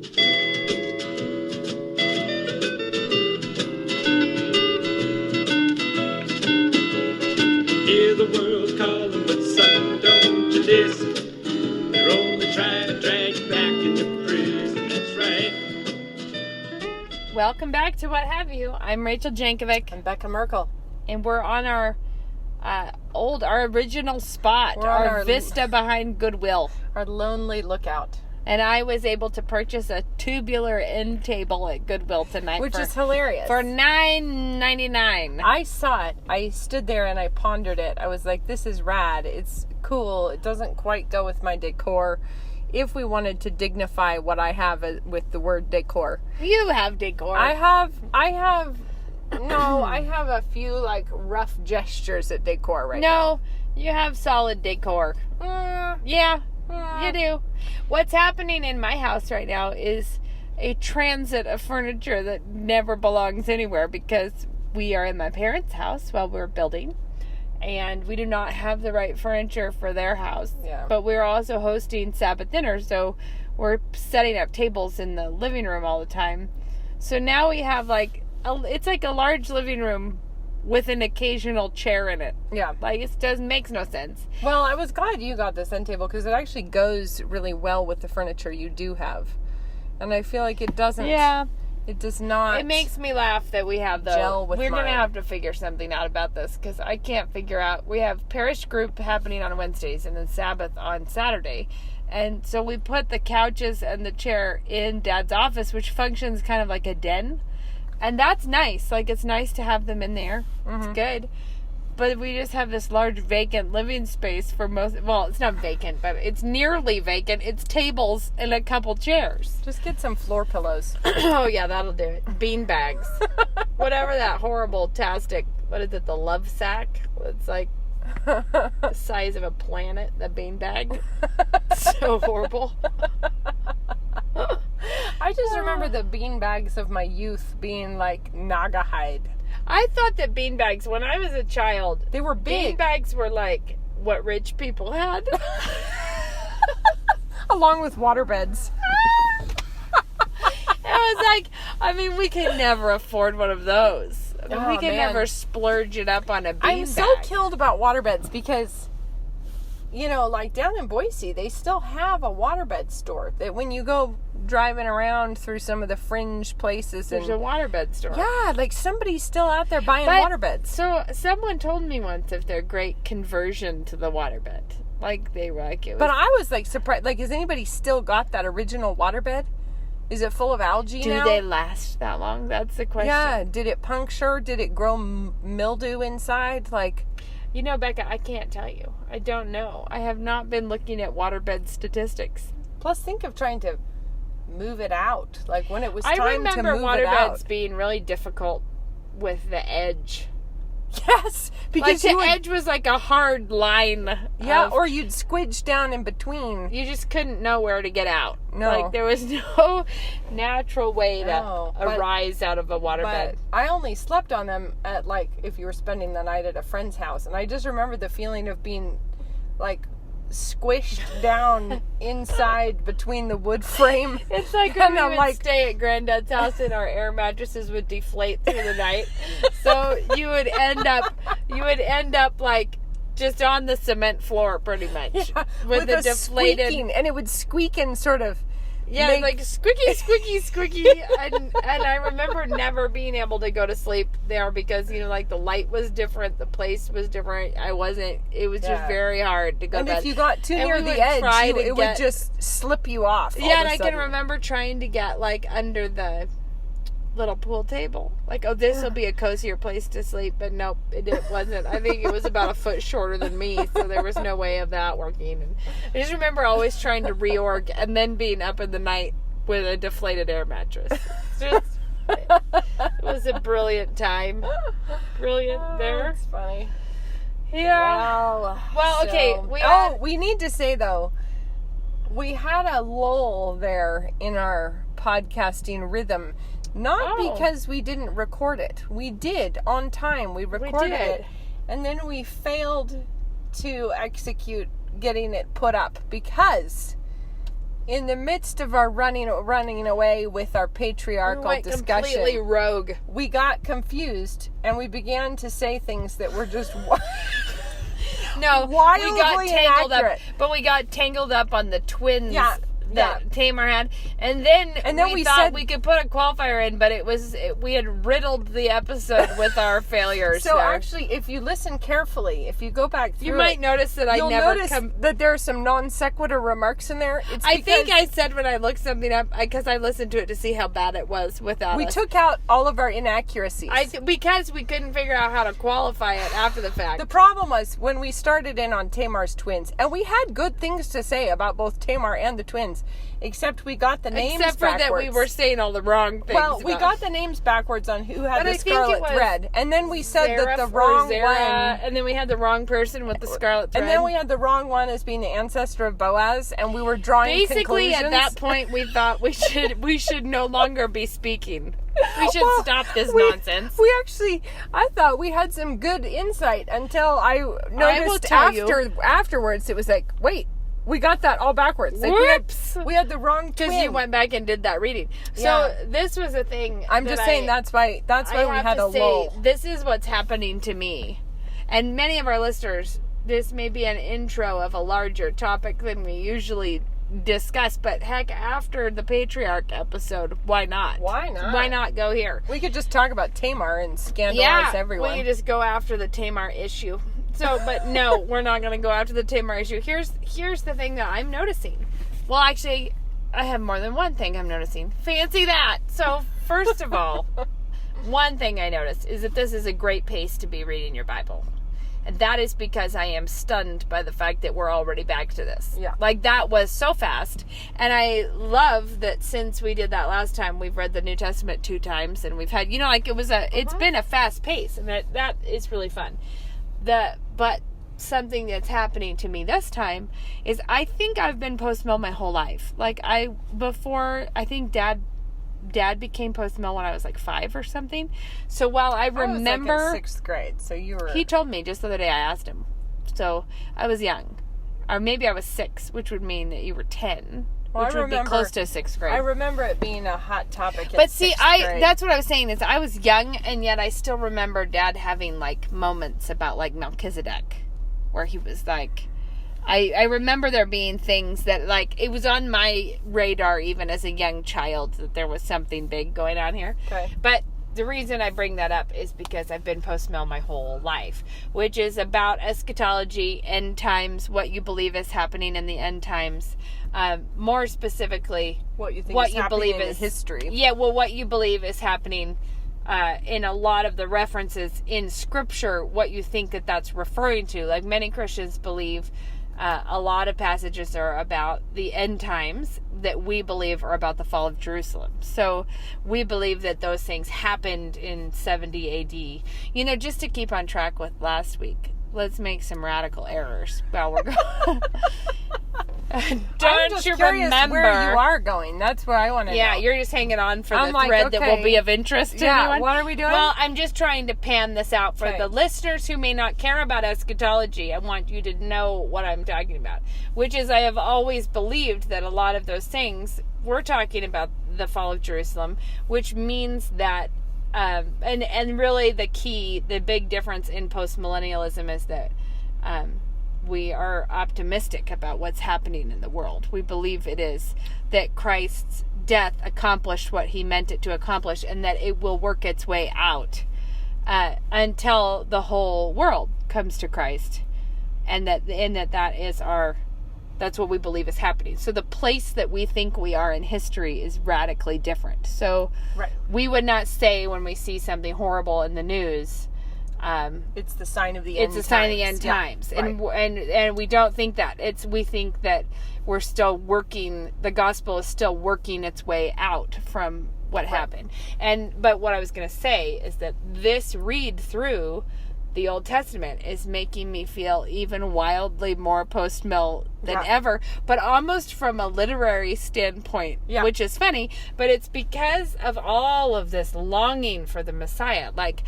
Hear the world calling, but son, don't you listen. They're only trying to drag you back into prison, that's right. Welcome back to What Have You. I'm Rachel Jankovic. I'm Becca Merkel. And we're on our original spot, our vista behind Goodwill. Our lonely lookout. And I was able to purchase a tubular end table at Goodwill tonight. Which is hilarious. For $9.99. I saw it. I stood there and I pondered it. I was like, this is rad. It's cool. It doesn't quite go with my decor. If we wanted to dignify what I have with the word decor. You have decor. I have a few like rough gestures at decor right now. No, you have solid decor. Yeah, you do. What's happening in my house right now is a transit of furniture that never belongs anywhere because we are in my parents' house while we're building. And we do not have the right furniture for their house. Yeah. But we're also hosting Sabbath dinner, so we're setting up tables in the living room all the time. So now we have it's like a large living room with an occasional chair in it. Yeah. Makes no sense. Well, I was glad you got this end table because it actually goes really well with the furniture you do have. And I feel like it doesn't. Yeah. It does not. It makes me laugh that we have gel with we're going to mine. have to figure something out about this because I can't figure out. We have parish group happening on Wednesdays and then Sabbath on Saturday. And so we put the couches and the chair in Dad's office, which functions kind of like a den. And that's nice. It's nice to have them in there. Mm-hmm. It's good. But we just have this large vacant living space for it's not vacant, but it's nearly vacant. It's tables and a couple chairs. Just get some floor pillows. Oh, yeah, that'll do it. Bean bags. Whatever that horrible tastic, what is it, the love sack? It's like the size of a planet, the bean bag. So horrible. I just remember the bean bags of my youth being like Naga hide. I thought that bean bags, when I was a child, They were big. bean bags were like what rich people had. Along with waterbeds. We could never afford one of those. We could man. never splurge it up on a bean I'm bag. so killed about waterbeds because, down in Boise, they still have a waterbed store. That when you go driving around through some of the fringe places, There's a waterbed store. yeah, somebody's still out there buying waterbeds. So someone told me once if they're great conversion to the waterbed. They were it was. But I was surprised. Has anybody still got that original waterbed? Is it full of algae now? Do they last that long? That's the question. Yeah. Did it puncture? Did it grow mildew inside? Becca, I can't tell you. I don't know. I have not been looking at waterbed statistics. Plus, think of trying to move it out. When it was time to move it out. I remember waterbeds being really difficult with the edge. Yes, because the edge was like a hard line. Yeah, or you'd squidge down in between. You just couldn't know where to get out. No. There was no natural way to arise out of a waterbed. But I only slept on them at, if you were spending the night at a friend's house. And I just remember the feeling of being, squished down inside between the wood frame. It's like when we would stay at Granddad's house and our air mattresses would deflate through the night. So you would end up just on the cement floor pretty much. Yeah, with the deflated squeaking, and it would squeak and sort of squeaky, squeaky, squeaky. and I remember never being able to go to sleep there because, the light was different, the place was different. It was just very hard to go to bed. And if you got too near the edge, it would just slip you off. Yeah, and I can remember trying to get, under the little pool table. This will be a cozier place to sleep, but nope, it wasn't. I think it was about a foot shorter than me, so there was no way of that working. And I just remember always trying to reorg and then being up in the night with a deflated air mattress. It was a brilliant time. Brilliant there. That's funny. Yeah. Well, okay. We need to say, though, we had a lull there in our podcasting rhythm. Not because we didn't record it. We did on time. We recorded it. And then we failed to execute getting it put up because in the midst of our running away with our patriarchal went discussion, completely rogue. we got confused and we began to say things that were just No, wildly we got tangled inaccurate. up. But we got tangled up on the twins Yeah, that Tamar had, and then we thought said we could put a qualifier in, but we had riddled the episode with our failures. So there. actually, if you listen carefully, if you go back through you might notice that you'll I never notice come. that there are some non sequitur remarks in there. It's I think because I said when I looked something up, because I listened to it to see how bad it was without we us. took out all of our inaccuracies. Because we couldn't figure out how to qualify it after the fact. The problem was when we started in on Tamar's twins, and we had good things to say about both Tamar and the twins, except we got the names Except for backwards. that we were saying all the wrong things. Well, we about- got the names backwards on who had But the I think it scarlet was thread, and then we said that the Zareph wrong or Zara, one. and then we had the wrong person with the scarlet thread. And then we had the wrong one as being the ancestor of Boaz, and we were drawing Basically, conclusions. at that point, we thought we should no longer be speaking. We should Well, stop this we- nonsense. We actually, I thought we had some good insight until I noticed tell you. afterwards. It was like, wait, we got that all backwards. Like Whoops! we had the wrong Because twin. you went back and did that reading. So Yeah. this was a thing. I'm just saying that's why we have had to a say, lull. this is what's happening to me. And many of our listeners, this may be an intro of a larger topic than we usually discuss, but heck, after the patriarch episode, why not? Why not? Why not go here? We could just talk about Tamar and scandalize Yeah, everyone. we could just go after the Tamar issue. So, but no, we're not going to go after the Tamar issue. Here's the thing that I'm noticing. Well, actually, I have more than one thing I'm noticing. Fancy that. So, first of all, one thing I noticed is that this is a great pace to be reading your Bible. And that is because I am stunned by the fact that we're already back to this. Yeah. Like, that was so fast. And I love that since we did that last time, we've read the New Testament 2 times. And we've had, it's been a fast pace. And that is really fun. But something that's happening to me this time is I think I've been post-mill my whole life. Like, I think Dad became post-mill when I was like 5 or something. So while I remember... I was like in 6th grade, so you were... He told me just the other day, I asked him. So I was young. Or maybe I was 6, which would mean that you were 10. Well, which I would be remember- close to 6th grade. I remember it being a hot topic in But see, 6th grade. that's what I was saying is I was young, and yet I still remember Dad having like moments about like Melchizedek, where he was like, I remember there being things that like it was on my radar even as a young child that there was something big going on here. Okay. But the reason I bring that up is because I've been post-mill my whole life, which is about eschatology, end times, what you believe is happening in the end times. More specifically, What you think what is you happening believe in is history. Yeah, well, what you believe is happening in a lot of the references in Scripture, what you think that that's referring to. Like many Christians believe a lot of passages are about the end times that we believe are about the fall of Jerusalem. So we believe that those things happened in 70 AD. Just to keep on track with last week, let's make some radical errors while we're going. I'm Don't just you curious remember where you are going? That's what I want to know. Yeah, you're just hanging on for I'm the like, thread that will okay. be of interest to Yeah, anyone. what are we doing? Well, I'm just trying to pan this out for Okay. the listeners who may not care about eschatology. I want you to know what I'm talking about, which is I have always believed that a lot of those things we're talking about the fall of Jerusalem, which means that and really the big difference in postmillennialism is that we are optimistic about what's happening in the world. We believe it is that Christ's death accomplished what he meant it to accomplish, and that it will work its way out until the whole world comes to Christ, and that is that's what we believe is happening. So the place that we think we are in history is radically different. So Right. we would not say when we see something horrible in the news, It's the sign of the end it's times. a sign of the end Yeah, times. right. And we don't think that. We think that we're still working, the gospel is still working its way out from what happened. But what I was going to say is that this read through the Old Testament is making me feel even wildly more post-mill than Yeah. ever, but almost from a literary standpoint, Yeah. which is funny, but it's because of all of this longing for the Messiah, like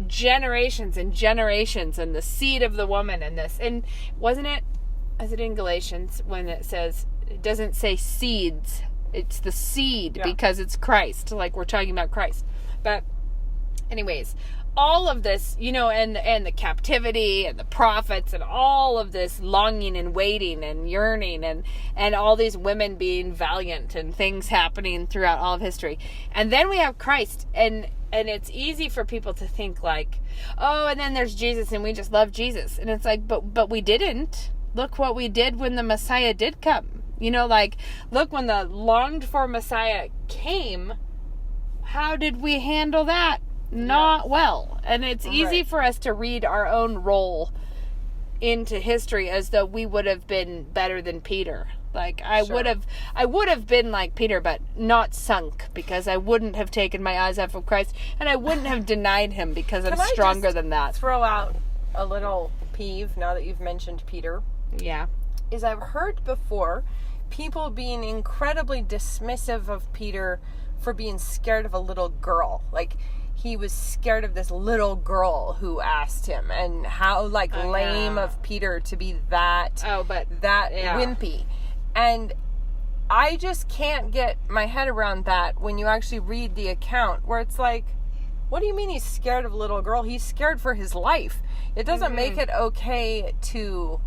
generations and generations, and the seed of the woman, and this, and is it in Galatians when it says It doesn't say seeds. It's the seed Yeah. because it's Christ. Like we're talking about Christ. But anyways, all of this, you know, and the captivity and the prophets and all of this longing and waiting and yearning and all these women being valiant and things happening throughout all of history. And then we have Christ, and it's easy for people to think like, oh, and then there's Jesus and we just love Jesus. And it's like, but we didn't. Look what we did when the Messiah did come. You know, like, look, when the longed for Messiah came, how did we handle that? Not well. And it's easy for us to read our own role into history as though we would have been better than Peter. Like I would have been like Peter, but not sunk, because I wouldn't have taken my eyes off of Christ, and I wouldn't have denied him because I'm stronger than that. Throw out a little peeve now that you've mentioned Peter. Yeah. Is I've heard before people being incredibly dismissive of Peter for being scared of a little girl. Like, he was scared of this little girl who asked him, and how lame of Peter to be that wimpy. And I just can't get my head around that when you actually read the account, where it's like, what do you mean he's scared of a little girl? He's scared for his life. It doesn't make it okay to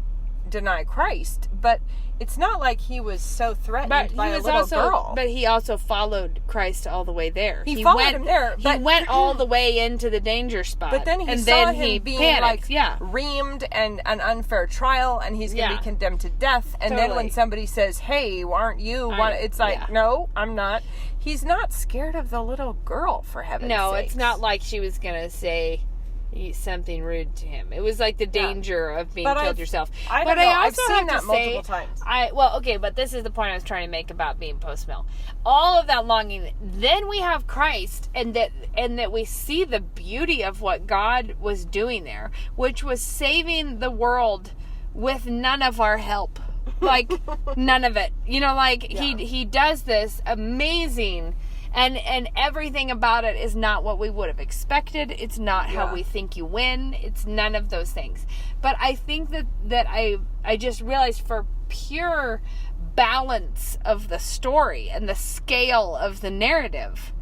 deny Christ, but it's not like he was so threatened by a little girl. But he also followed Christ all the way there. He followed him there. He went all the way into the danger spot. But then he saw him being reamed and an unfair trial, and he's going to be condemned to death. And then when somebody says, hey, aren't you? It's like, no, I'm not. He's not scared of the little girl, for heaven's sake. No, it's not like she was going to say something rude to him. It was like the danger of being killed yourself. I don't know. I've seen that multiple times. But this is the point I was trying to make about being post-mill. All of that longing. Then we have Christ, and that we see the beauty of what God was doing there, which was saving the world with none of our help. Like, none of it. You know, like, he does this amazing. And everything about it is not what we would have expected. It's not how we think you win. It's none of those things. But I think that I just realized, for pure balance of the story and the scale of the narrative,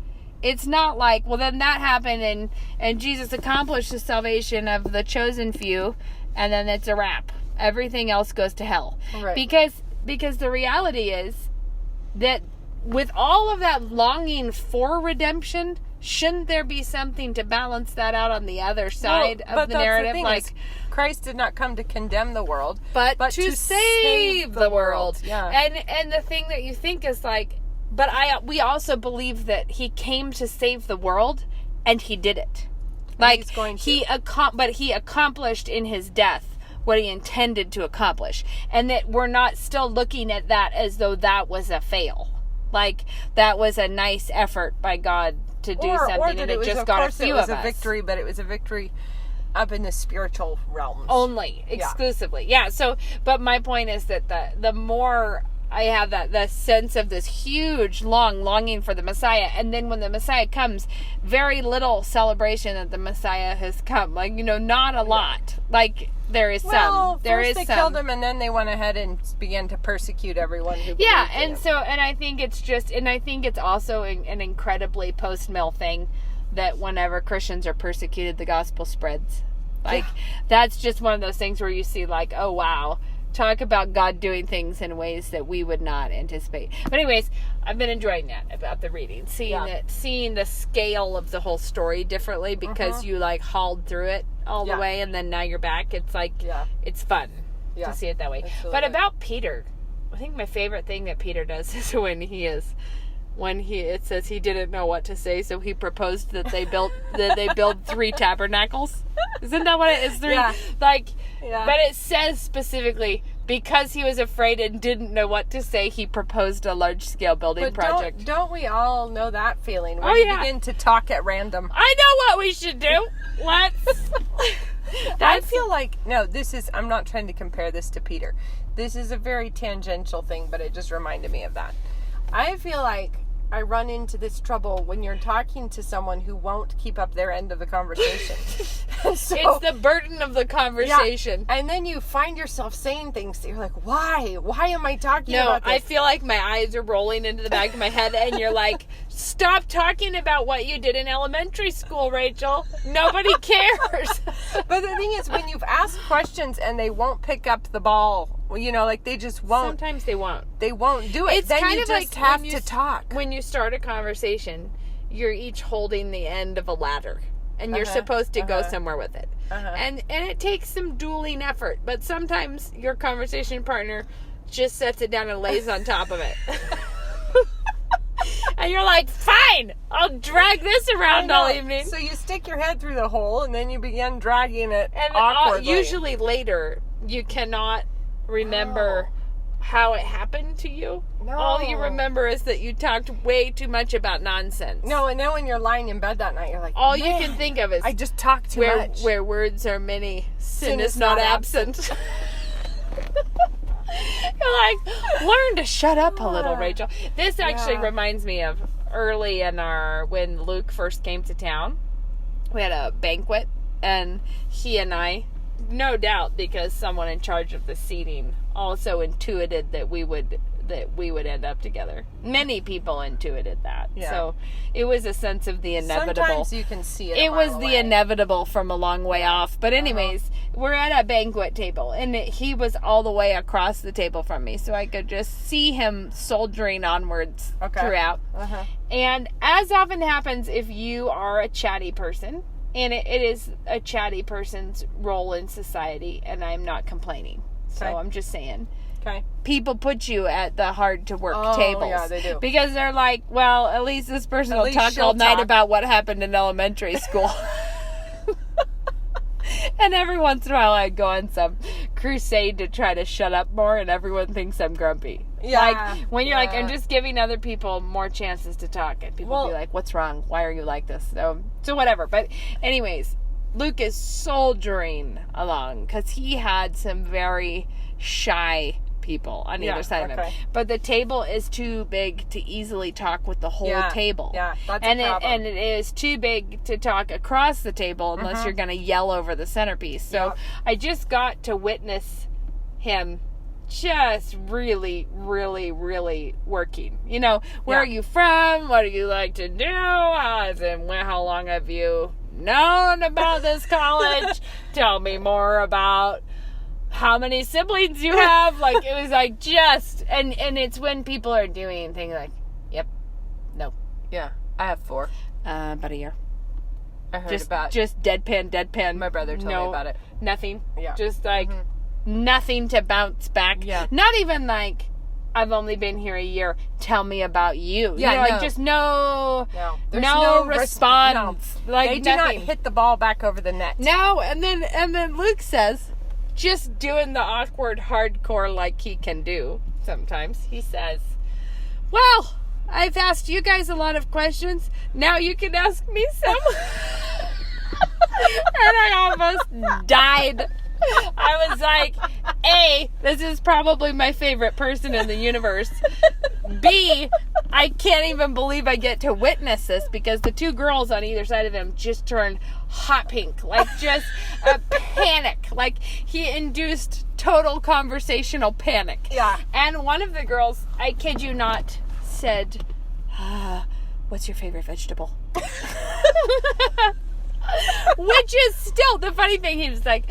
it's not like, well, then that happened and Jesus accomplished the salvation of the chosen few, and then it's a wrap. Everything else goes to hell. Right. Because the reality is that with all of that longing for redemption, shouldn't there be something to balance that out on the other side of the narrative? Like, Christ did not come to condemn the world, but to save the world. Yeah. And the thing that you think is like, but we also believe that he came to save the world, and he did it. Like, he's going to. He accomplished in his death what he intended to accomplish, and that we're not still looking at that as though that was a fail. Like, that was a nice effort by God to do something, and it just got a few of us. It was a victory, but it was a victory up in the spiritual realms. Only, exclusively. Yeah, so, but my point is that the more I have the sense of this huge, long longing for the Messiah, and then when the Messiah comes, very little celebration that the Messiah has come. Like, you know, not a lot. Like, there is some. First they killed him, and then they went ahead and began to persecute everyone who believed in him. And I think it's also an incredibly post-mill thing that whenever Christians are persecuted, the gospel spreads. Like, that's just one of those things where you see, like, oh wow, talk about God doing things in ways that we would not anticipate. But anyways, I've been enjoying that about the reading, seeing the scale of the whole story differently, because you like hauled through it all the way, and then now you're back. It's like, it's fun to see it that way. But about Peter, I think my favorite thing that Peter does is it says he didn't know what to say, so he proposed that they build 3 tabernacles. Isn't that what it is? 3? Yeah. But it says specifically, because he was afraid and didn't know what to say, he proposed a large-scale building project. Don't we all know that feeling when you begin to talk at random? I know what we should do. Let's... I feel like, I'm not trying to compare this to Peter. This is a very tangential thing, but it just reminded me of that. I feel like I run into this trouble when you're talking to someone who won't keep up their end of the conversation. So, It's the burden of the conversation. and then you find yourself saying things that you're like, why? Why am I talking No, about this? I feel like my eyes are rolling into the back of my head, and you're like, stop talking about what you did in elementary school, Rachel. Nobody cares. But the thing is, when you've asked questions and they won't pick up the ball, you know, like they just won't. Sometimes they won't. They won't do it. It's then kind you of just like have when to talk. When you start a conversation, you're each holding the end of a ladder, and you're supposed to go somewhere with it. And it takes some dueling effort, but sometimes your conversation partner just sets it down and lays on top of it. And you're like, fine, I'll drag this around all evening. So you stick your head through the hole and then you begin dragging it And awkwardly. usually later, you cannot remember how it happened to you. No. All you remember is that you talked way too much about nonsense. No, and then when you're lying in bed that night, you're like, All you "Man, can think of is I just talked too much. where words are many, sin is not absent. You're like, learn to shut up a little, Rachel. This actually reminds me of early in when Luke first came to town. We had a banquet, and he and I, no doubt because someone in charge of the seating also intuited that we would end up together. Many people intuited that. Yeah. So it was a sense of the inevitable. Sometimes you can see it. It was the inevitable from a long way off. But anyways, we're at a banquet table, and he was all the way across the table from me, so I could just see him soldiering onwards throughout. And as often happens, if you are a chatty person, and it is a chatty person's role in society, and I'm not complaining. So I'm just saying. Okay. People put you at the hard to work tables. Yeah, they do. Because they're like, well, at least this person will least talk she'll all night talk. about what happened in elementary school. And every once in a while I go on some crusade to try to shut up more, and everyone thinks I'm grumpy. Yeah. Like, when you're like, I'm just giving other people more chances to talk, and people will be like, what's wrong? Why are you like this? So whatever. But anyways, Luke is soldiering along because he had some very shy people on either side of him. But the table is too big to easily talk with the whole table. Yeah, that's and a problem. And it is too big to talk across the table unless you're going to yell over the centerpiece. So I just got to witness him just really, really, really working. You know, where are you from? What do you like to do? How long have you known about this college? Tell me more about how many siblings you have. Like, it was like just, and it's when people are doing things like, yep, no. Yeah, I have 4. About a year. I heard about Just deadpan. My brother told me about it. Nothing. Yeah. Just like nothing to bounce back. Yeah. Not even like, I've only been here a year. Tell me about you. Yeah, You know, no. like just no There's response. Like they do nothing. not hit the ball back over the net. No, and then Luke says, just doing the awkward hardcore like he can do sometimes, he says, well, I've asked you guys a lot of questions. Now you can ask me some. And I almost died. I was like, A, this is probably my favorite person in the universe. B, I can't even believe I get to witness this because the 2 girls on either side of him just turned hot pink. Like, just a panic. Like, he induced total conversational panic. Yeah. And one of the girls, I kid you not, said, what's your favorite vegetable? Which is still the funny thing. He was like,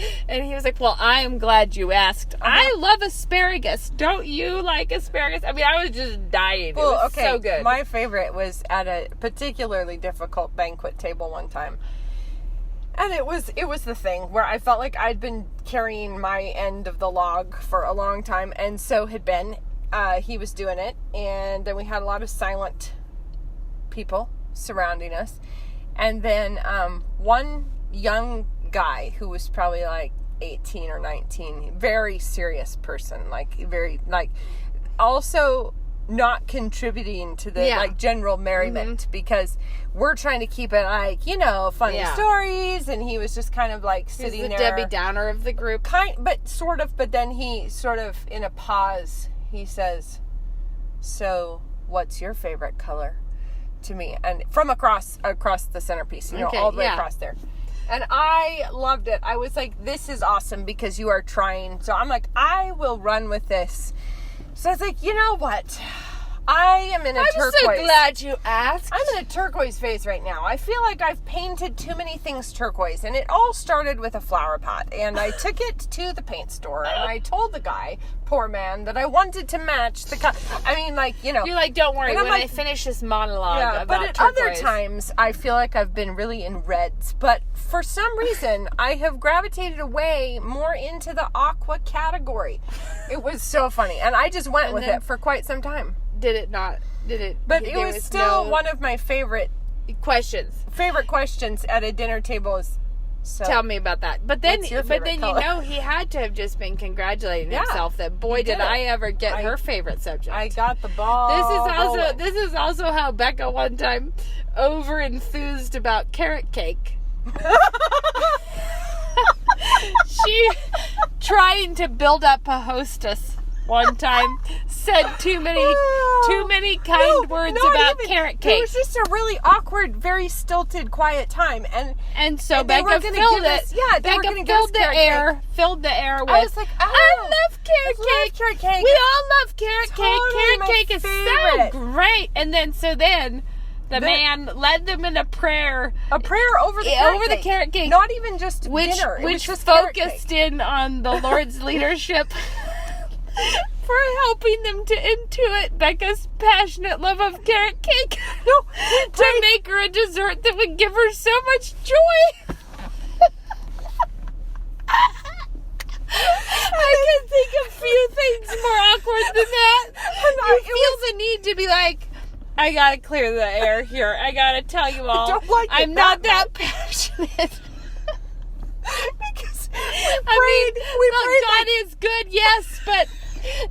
well, I am glad you asked. I love asparagus. Don't you like asparagus? I mean, I was just dying. Well, it was so good. My favorite was at a particularly difficult banquet table one time. And it was the thing where I felt like I'd been carrying my end of the log for a long time, and so had Ben. He was doing it, and then we had a lot of silent people surrounding us. And then one young guy who was probably like 18 or 19, very serious person, like very, like, also not contributing to the like general merriment because we're trying to keep it like, you know, funny stories, and he was just kind of like sitting He's the there. Debbie Downer of the group. But then he sort of, in a pause, he says, so what's your favorite color? to me, and from across the centerpiece, you know, Okay, all the way yeah. across there. And I loved it. I was like, this is awesome because you are trying. So I'm like, I will run with this. So I was like, you know what? I am in a turquoise. I'm so glad you asked. I'm in a turquoise phase right now. I feel like I've painted too many things turquoise, and it all started with a flower pot. And I took it to the paint store, and I told the guy, poor man, that I wanted to match the color. I mean, like, you know. You're like, don't worry. And I'm When like- I finish this monologue Yeah, about but at turquoise. other times, I feel like I've been really in reds. But for some reason, I have gravitated away more into the aqua category. It was so funny, and I just went with then- it for quite some time. Did it not? Did it? But there it was still no one of my favorite questions. questions at a dinner table. Is so. Tell me about that. But then, What's your favorite color? you know, he had to have just been congratulating Yeah, himself that boy he did did it. I ever get I- her favorite subject. I got the ball. This is also how Becca one time over enthused about carrot cake. She trying to build up a hostess one time said too many kind words not about even. carrot It cake. was just a really awkward, very stilted, quiet time, And so and they were Becca gonna filled give it. us- yeah, they were Becca gonna give us filled the carrot air. Filled the air with. I was like, oh, I love carrot I cake. love carrot cake. We all love carrot Totally cake. Carrot my cake is favorite. so great. And then the man led them in a prayer a prayer over the Yeah, carrot over the cake. carrot cake. Not even just which dinner. It was which just carrot focused cake. in on the Lord's leadership for helping them to intuit Becca's passionate love of carrot cake. No, to make her a dessert that would give her so much joy. I can think of few things more awkward than that. You feel the need to be like, I gotta clear the air here. I gotta tell you all, don't like it I'm that not that passionate. because I mean, look, God is good, yes, but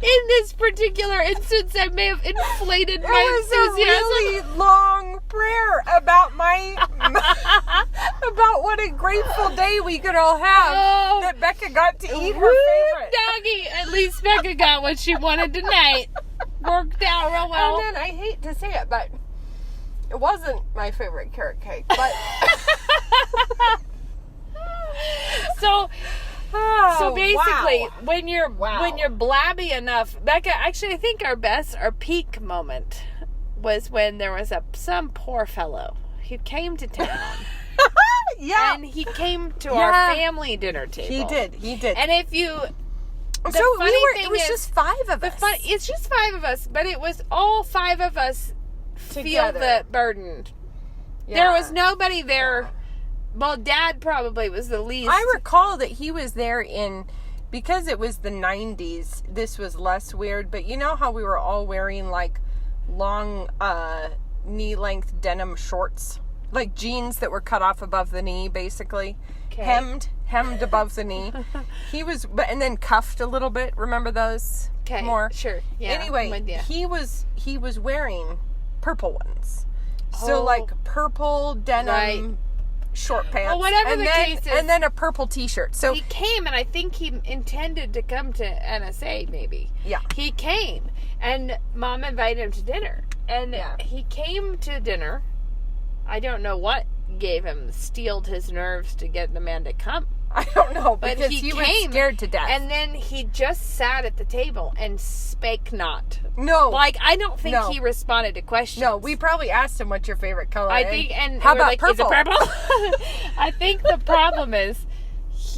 in this particular instance, I may have inflated it my was a enthusiasm. really long prayer about about what a grateful day we could all have Oh. that Becca got to eat her Woo, favorite. doggy! At least Becca got what she wanted tonight. Worked out real well. And then I hate to say it, but it wasn't my favorite carrot cake. But So oh, basically, wow. when you're blabby enough, Becca. Actually, I think our peak moment was when there was some poor fellow who came to town. Yeah, And he came to Yeah. our family dinner table. he did. And if you, the so funny it thing was is, just five of us. it's just five of us, but it was all five of us feel Together. the burden. There was nobody there. Well, Dad probably was the least. I recall that he was there because it was the 90s, this was less weird, but you know how we were all wearing like long knee-length denim shorts? Like jeans that were cut off above the knee, basically. Okay. Hemmed above the knee. He was, and then cuffed a little bit. Remember those? Okay, More. sure. Yeah. Anyway, I'm with ya. he was wearing purple ones. So Oh. like purple denim Right. short pants. Well, whatever and the then, case is- and then a purple t-shirt. So He came, and I think he intended to come to NSA, maybe. yeah. He came, and Mom invited him to dinner. And Yeah. he came to dinner. I don't know what gave him, steeled his nerves to get the man to come. I don't know, But because he was came, scared to death. And then he just sat at the table and spake not. no, Like, I don't think No. he responded to questions. no, we probably asked him what's your favorite color. I think, and how we're about like, purple? Is it purple? I think the problem is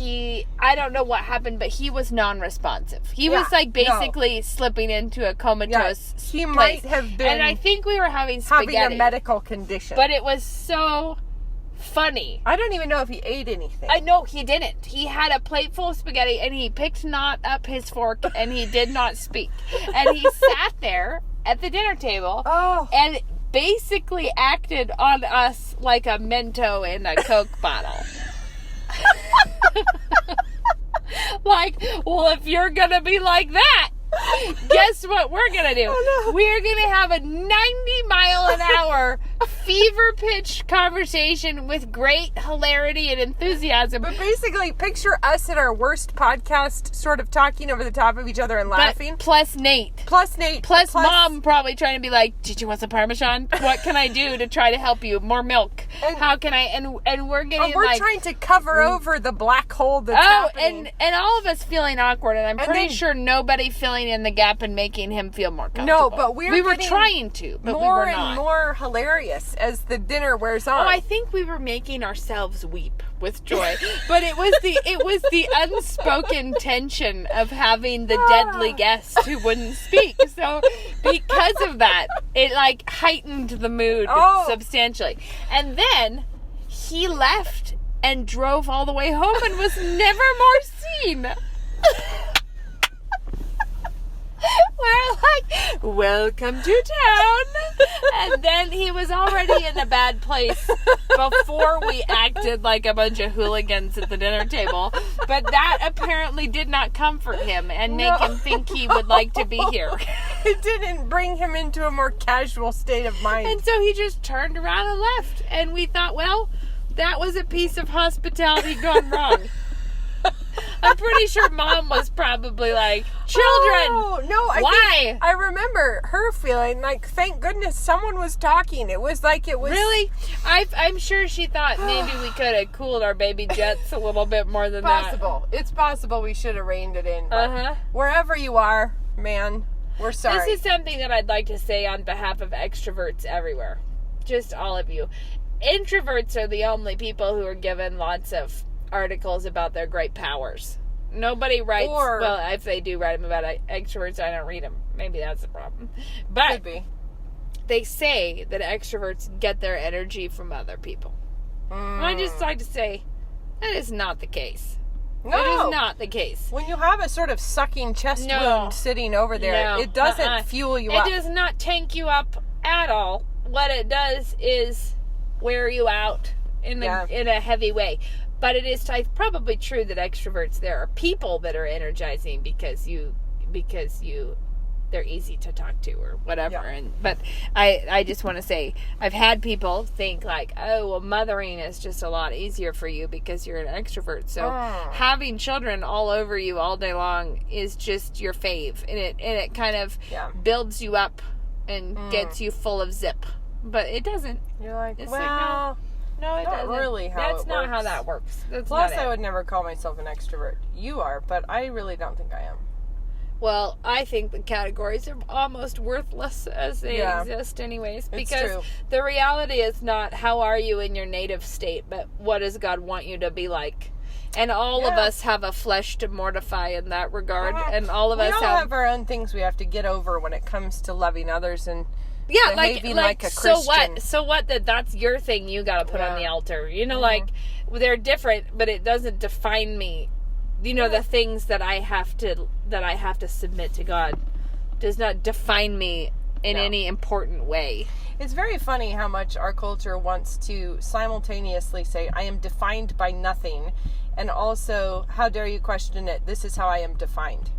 I don't know what happened, but he was non-responsive. He was Yeah, like basically slipping into a comatose he place. might have been And I think we were having spaghetti. having a medical condition. But it was so funny. I don't even know if he ate anything. I know he didn't. He had a plate full of spaghetti and he picked not up his fork and he did not speak. And he sat there at the dinner table Oh. and basically acted on us like a Mento in a Coke bottle. Like, well, if you're gonna be like that, guess what we're gonna do? Oh, no. We're gonna have a 90-mile-an-hour fever pitch conversation with great hilarity and enthusiasm. But basically, picture us at our worst podcast, sort of talking over the top of each other and laughing. Plus Nate. Plus Nate. Plus Mom probably trying to be like, did you want some Parmesan? What can I do to try to help you? More milk. How can I? And we're getting we're trying to cover over the black hole that's happening. and all of us feeling awkward, and I'm pretty sure nobody filling in the gap and making him feel more comfortable. No, but we were trying to, but more we were not. and more hilarious as the dinner wears on. Oh, I think we were making ourselves weep with joy, but it was the unspoken tension of having the deadly guest who wouldn't speak. So because of that, it like heightened the mood substantially. And then he left and drove all the way home and was never more seen. We're like, welcome to town. And then he was already in a bad place before we acted like a bunch of hooligans at the dinner table. But that apparently did not comfort him and make him think he would like to be here. It didn't bring him into a more casual state of mind. And so he just turned around and left. And we thought, well, that was a piece of hospitality gone wrong. I'm pretty sure Mom was probably like, children, why? I remember her feeling like, thank goodness someone was talking. It was like it was... Really? I'm sure she thought maybe we could have cooled our baby jets a little bit more than possible. that. It's possible we should have reined it in. But wherever you are, man, we're sorry. This is something that I'd like to say on behalf of extroverts everywhere. Just all of you. Introverts are the only people who are given lots of articles about their great powers. Nobody writes, well, if they do write them about extroverts, I don't read them. Maybe that's the problem. But could be. They say that extroverts get their energy from other people. And I just like to say, that is not the case. No. It is not the case. When you have a sort of sucking chest wound sitting over there, it doesn't fuel you up. It does not tank you up at all. What it does is wear you out in a heavy way. But it is probably true that extroverts, there are people that are energizing because they're easy to talk to or whatever. Yeah. But I just want to say, I've had people think like, oh, well, mothering is just a lot easier for you because you're an extrovert. So having children all over you all day long is just your fave. And it kind of builds you up and gets you full of zip. But it doesn't. You're like, it's well... No, it doesn't. Really That's not how that works. Plus, I would never call myself an extrovert. You are, but I really don't think I am. Well, I think the categories are almost worthless as they exist anyways. Because the reality is not how are you in your native state, but what does God want you to be like? And all of us have a flesh to mortify in that regard. And all of us have our own things we have to get over when it comes to loving others and behaving like a Christian. So what that that's your thing you gotta put on the altar. You know, like they're different, but it doesn't define me. You know, the things that I have to submit to God does not define me in any important way. It's very funny how much our culture wants to simultaneously say, I am defined by nothing, and also, how dare you question it, this is how I am defined.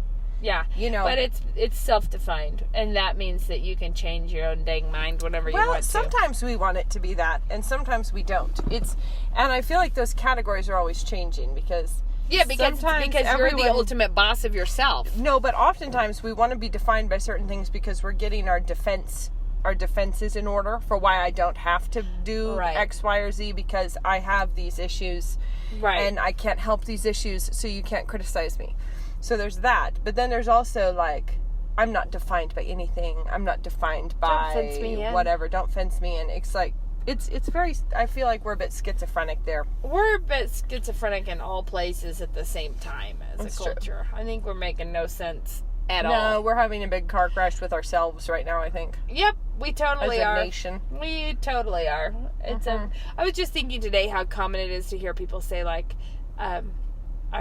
Yeah, you know, but it's self-defined, and that means that you can change your own dang mind whenever you want to. Well, sometimes we want it to be that, and sometimes we don't. And I feel like those categories are always changing because you're the ultimate boss of yourself. No, but oftentimes we want to be defined by certain things because we're getting our defenses in order for why I don't have to do X, Y, or Z because I have these issues, and I can't help these issues, so you can't criticize me. So there's that, but then there's also like, I'm not defined by anything. I'm not defined by whatever. Don't fence me in. It's like, it's very, I feel like we're a bit schizophrenic there. We're a bit schizophrenic in all places at the same time as a culture. True. I think we're making no sense at all. No, we're having a big car crash with ourselves right now, I think. Yep, we totally are. As a nation. We totally are. It's I was just thinking today how common it is to hear people say like, I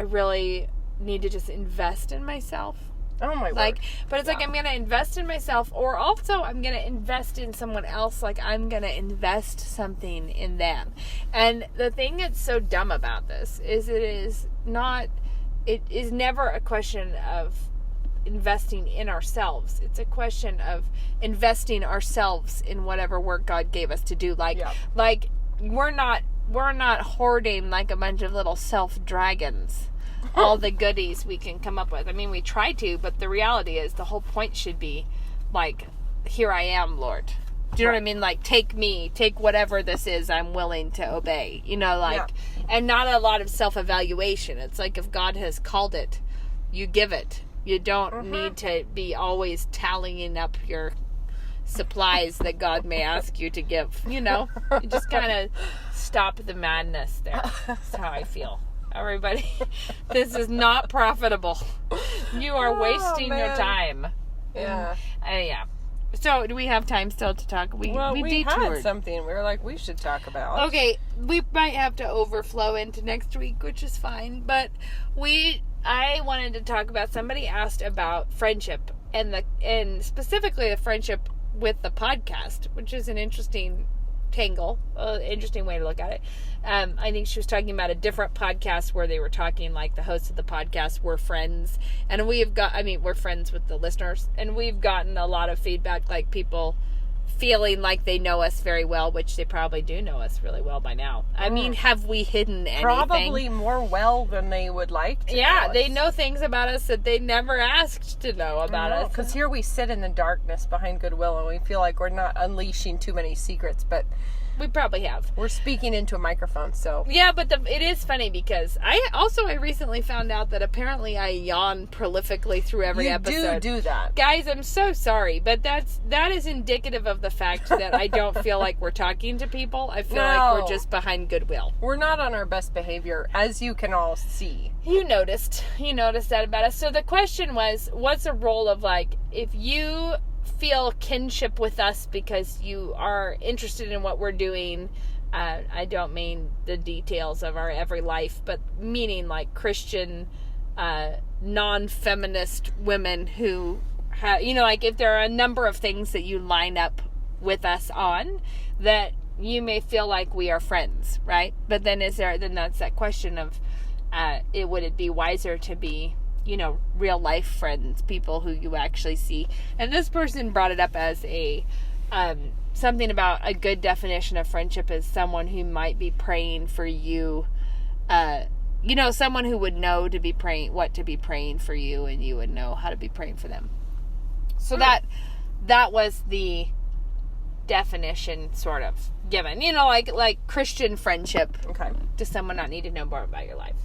really need to just invest in myself. Oh my word. But it's like I'm gonna invest in myself, or also I'm gonna invest in someone else. Like I'm gonna invest something in them. And the thing that's so dumb about this is it is never a question of investing in ourselves. It's a question of investing ourselves in whatever work God gave us to do. Like we're not hoarding like a bunch of little self dragons all the goodies we can come up with. I mean, we try to, but the reality is the whole point should be like, here I am, Lord. Do you know what I mean? Like, take whatever this is, I'm willing to obey. You know, like, and not a lot of self-evaluation. It's like, if God has called it, you give it. You don't need to be always tallying up your supplies that God may ask you to give. You know, you just kind of stop the madness there. That's how I feel. Everybody, this is not profitable. You are wasting your time. Yeah. Yeah. So, do we have time still to talk? We detoured. Had something we were like, we should talk about. Okay, we might have to overflow into next week, which is fine. But I wanted to talk about, somebody asked about friendship and specifically the friendship with the podcast, which is an interesting interesting way to look at it. I think she was talking about a different podcast where they were talking like the hosts of the podcast were friends, and we're friends with the listeners, and we've gotten a lot of feedback, like people feeling like they know us very well, which they probably do know us really well by now. I mean, have we hidden anything? Probably more well than they would like to. Yeah, they know things about us that they never asked to know about us. Because here we sit in the darkness behind Goodwill, and we feel like we're not unleashing too many secrets, but we probably have. We're speaking into a microphone, so. Yeah, but it is funny because I recently found out that apparently I yawn prolifically through every episode. You do that. Guys, I'm so sorry, but that is indicative of the fact that I don't feel like we're talking to people. I feel like we're just behind Goodwill. We're not on our best behavior, as you can all see. You noticed that about us. So the question was, what's the role of, like, if you feel kinship with us because you are interested in what we're doing. I don't mean the details of our every life, but meaning like Christian, non-feminist women who have, like if there are a number of things that you line up with us on, that you may feel like we are friends, right? But then that's that question of, would it be wiser to be, real life friends, people who you actually see? And this person brought it up as something about a good definition of friendship is someone who might be praying for you, someone who would know what to be praying for you, and you would know how to be praying for them. So that was the definition sort of given, like Christian friendship. Okay. Does someone not need to know more about your life?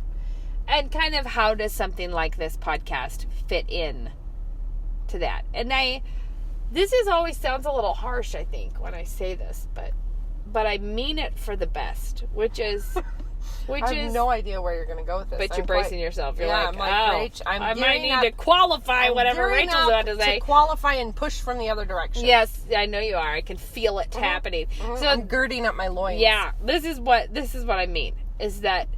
And kind of how does something like this podcast fit in to that? And this always sounds a little harsh, I think, when I say this, but I mean it for the best, which is I have no idea where you're going to go with this. But you're bracing yourself. You're like, Rach, I might need to qualify whatever Rachel's about to say. To qualify and push from the other direction. Yes, I know you are. I can feel it happening. So I'm girding up my loins. Yeah, this is what I mean, is that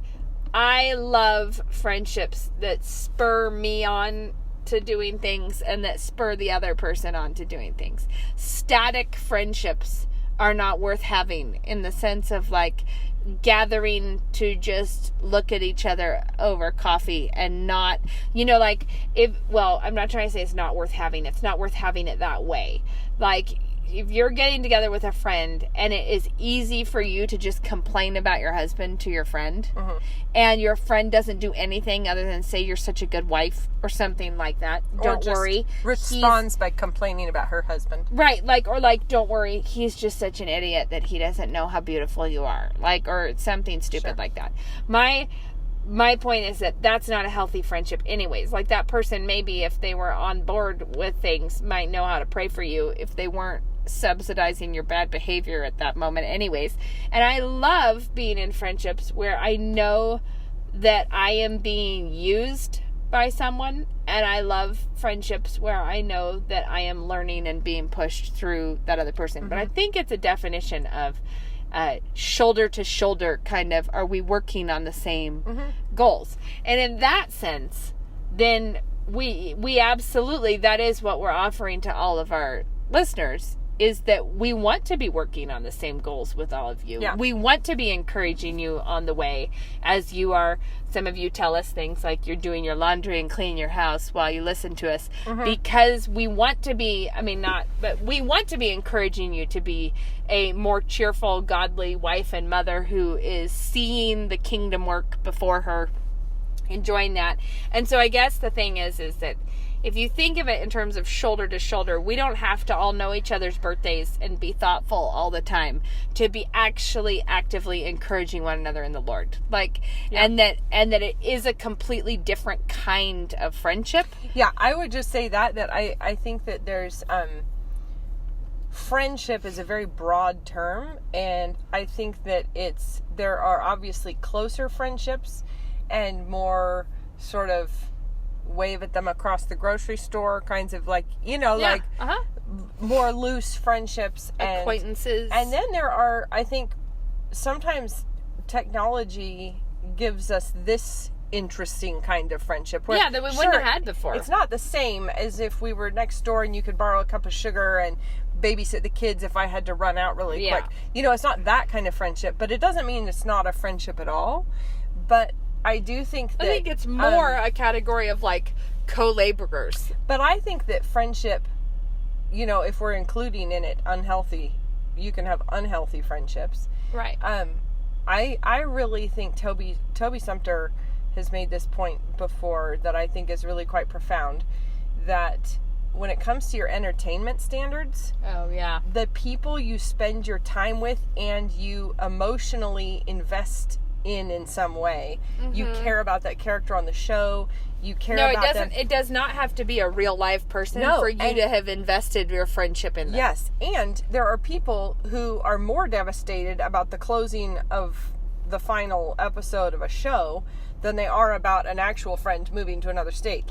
I love friendships that spur me on to doing things and that spur the other person on to doing things. Static friendships are not worth having, in the sense of like gathering to just look at each other over coffee and not, I'm not trying to say it's not worth having. It's not worth having it that way. Like, if you're getting together with a friend and it is easy for you to just complain about your husband to your friend, and your friend doesn't do anything other than say you're such a good wife or something like that, don't worry. Responds by complaining about her husband. Right, don't worry, he's just such an idiot that he doesn't know how beautiful you are. Or something stupid like that. My point is that that's not a healthy friendship anyways. Like, that person, maybe if they were on board with things, might know how to pray for you if they weren't subsidizing your bad behavior at that moment anyways. And I love being in friendships where I know that I am being used by someone, and I love friendships where I know that I am learning and being pushed through that other person. But I think it's a definition of shoulder to shoulder kind of, are we working on the same goals? And in that sense, then we absolutely, that is what we're offering to all of our listeners, is that we want to be working on the same goals with all of you. Yeah. We want to be encouraging you on the way as you are. Some of you tell us things like you're doing your laundry and cleaning your house while you listen to us, because we want to be, we want to be encouraging you to be a more cheerful, godly wife and mother who is seeing the kingdom work before her, enjoying that. And so I guess the thing is that if you think of it in terms of shoulder to shoulder, we don't have to all know each other's birthdays and be thoughtful all the time to be actually actively encouraging one another in the Lord. And that it is a completely different kind of friendship. Yeah, I would just say that I think that there's friendship is a very broad term, and I think that there are obviously closer friendships and more sort of wave at them across the grocery store kinds of more loose friendships and acquaintances. And then there are, I think, sometimes technology gives us this interesting kind of friendship where, that we wouldn't have had before. It's not the same as if we were next door and you could borrow a cup of sugar and babysit the kids if I had to run out really quick. It's not that kind of friendship, but it doesn't mean it's not a friendship at all. But I do think that... I think it's more a category of, co-laborers. But I think that friendship, if we're including in it unhealthy, you can have unhealthy friendships. Right. I really think Toby Sumpter has made this point before that I think is really quite profound, that when it comes to your entertainment standards... Oh, yeah. The people you spend your time with and you emotionally invest in some way. You care about that character on the show. You care about them. It does not have to be a real live person for you to have invested your friendship in them. Yes, and there are people who are more devastated about the closing of the final episode of a show than they are about an actual friend moving to another state.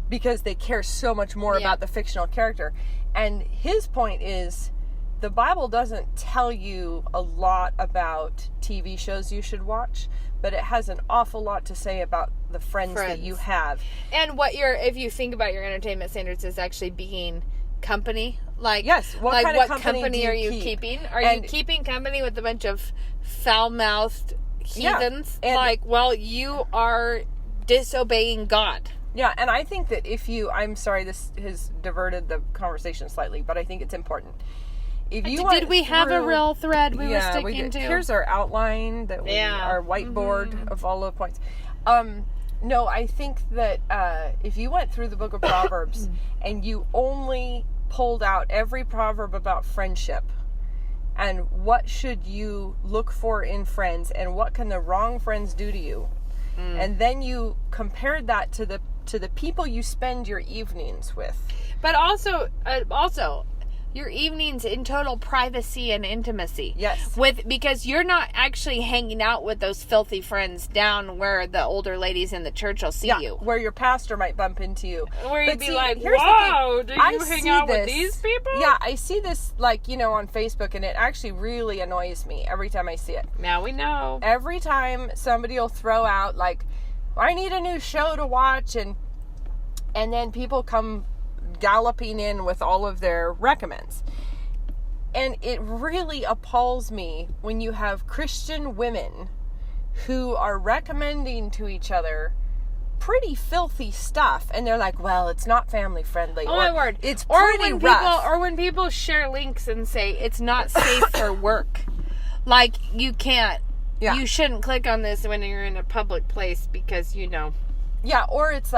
Because they care so much more about the fictional character. And his point is, the Bible doesn't tell you a lot about TV shows you should watch, but it has an awful lot to say about the friends. That you have. And if you think about your entertainment standards as actually being company, yes, what kind of company are you keeping? Are you keeping company with a bunch of foul-mouthed heathens? Yeah, you are disobeying God. Yeah, and I think that I'm sorry, this has diverted the conversation slightly, but I think it's important. Did we have a real thread we were sticking to? Here's our outline our whiteboard of all the points. No, I think that if you went through the book of Proverbs and you only pulled out every proverb about friendship and what should you look for in friends and what can the wrong friends do to you, and then you compared that to the people you spend your evenings with, but also your evenings in total privacy and intimacy. Yes. Because you're not actually hanging out with those filthy friends down where the older ladies in the church will see you. Where your pastor might bump into you. Where you'd be like, whoa, do you hang out with these people? Yeah, I see this on Facebook, and it actually really annoys me every time I see it. Now we know. Every time somebody will throw out, I need a new show to watch, and then people come galloping in with all of their recommends. And it really appalls me when you have Christian women who are recommending to each other pretty filthy stuff, and they're like, well, it's not family friendly. Oh, my word. It's pretty rough. Or when people share links and say it's not safe for work. You can't. Yeah. You shouldn't click on this when you're in a public place because, Yeah, or it's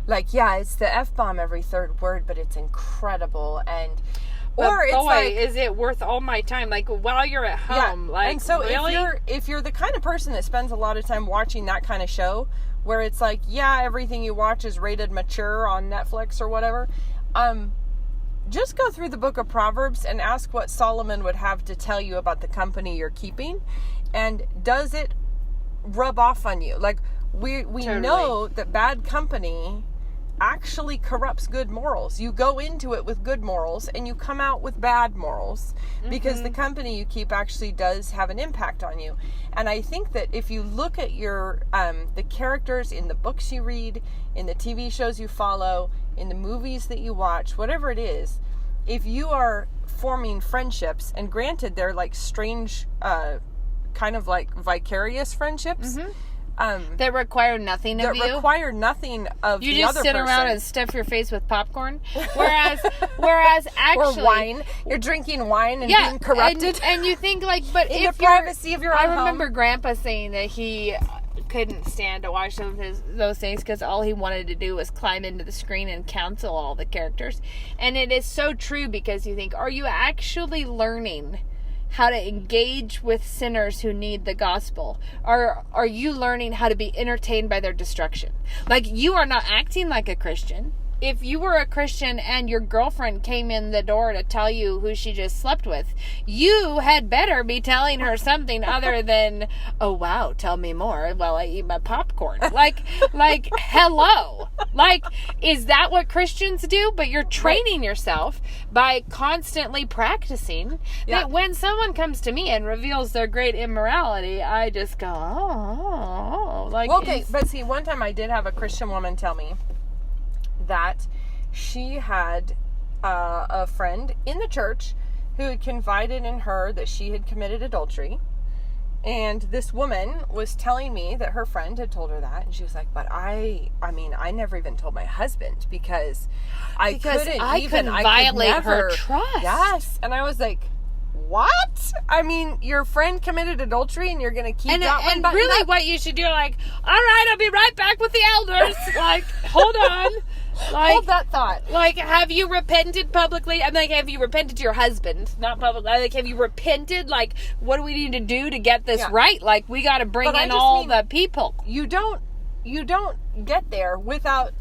it's the F-bomb every third word, but it's incredible. Is it worth all my time? While you're at home. Yeah. And so really? if you're the kind of person that spends a lot of time watching that kind of show, where it's everything you watch is rated mature on Netflix or whatever, just go through the book of Proverbs and ask what Solomon would have to tell you about the company you're keeping. And does it rub off on you? We totally know that bad company actually corrupts good morals. You go into it with good morals and you come out with bad morals because the company you keep actually does have an impact on you. And I think that if you look at your the characters in the books you read, in the TV shows you follow, in the movies that you watch, whatever it is, if you are forming friendships, and granted they're like strange, kind of like vicarious friendships, that require nothing of that you. require nothing of You the just other sit person. around and stuff your face with popcorn. Whereas actually, or wine. You're drinking wine and being corrupted. And you think like, but in if the privacy of your own I home. remember Grandpa saying that he couldn't stand to watch those things because all he wanted to do was climb into the screen and counsel all the characters. And it is so true, because you think, are you actually learning how to engage with sinners who need the gospel? Or are you learning how to be entertained by their destruction? Like, you are not acting like a Christian. If you were a Christian and your girlfriend came in the door to tell you who she just slept with, you had better be telling her something other than, oh wow, tell me more while I eat my popcorn. Like, hello. Like, is that what Christians do? But you're training yourself by constantly practicing that when someone comes to me and reveals their great immorality, I just go, oh. Like, okay, but see, one time I did have a Christian woman tell me that she had a friend in the church who had confided in her that she had committed adultery. And this woman was telling me that her friend had told her that. And she was like, but I never even told my husband because I couldn't violate her trust. Yes. And I was like, what? I mean, your friend committed adultery and you're going to keep that one? And really what you should do, like, all right, I'll be right back with the elders. Like, hold on. Like, hold that thought. Like, have you repented publicly? I'm like, have you repented to your husband? Not publicly. Like, have you repented? Like, what do we need to do to get this right? Like, we got to bring in all the people. You don't get there without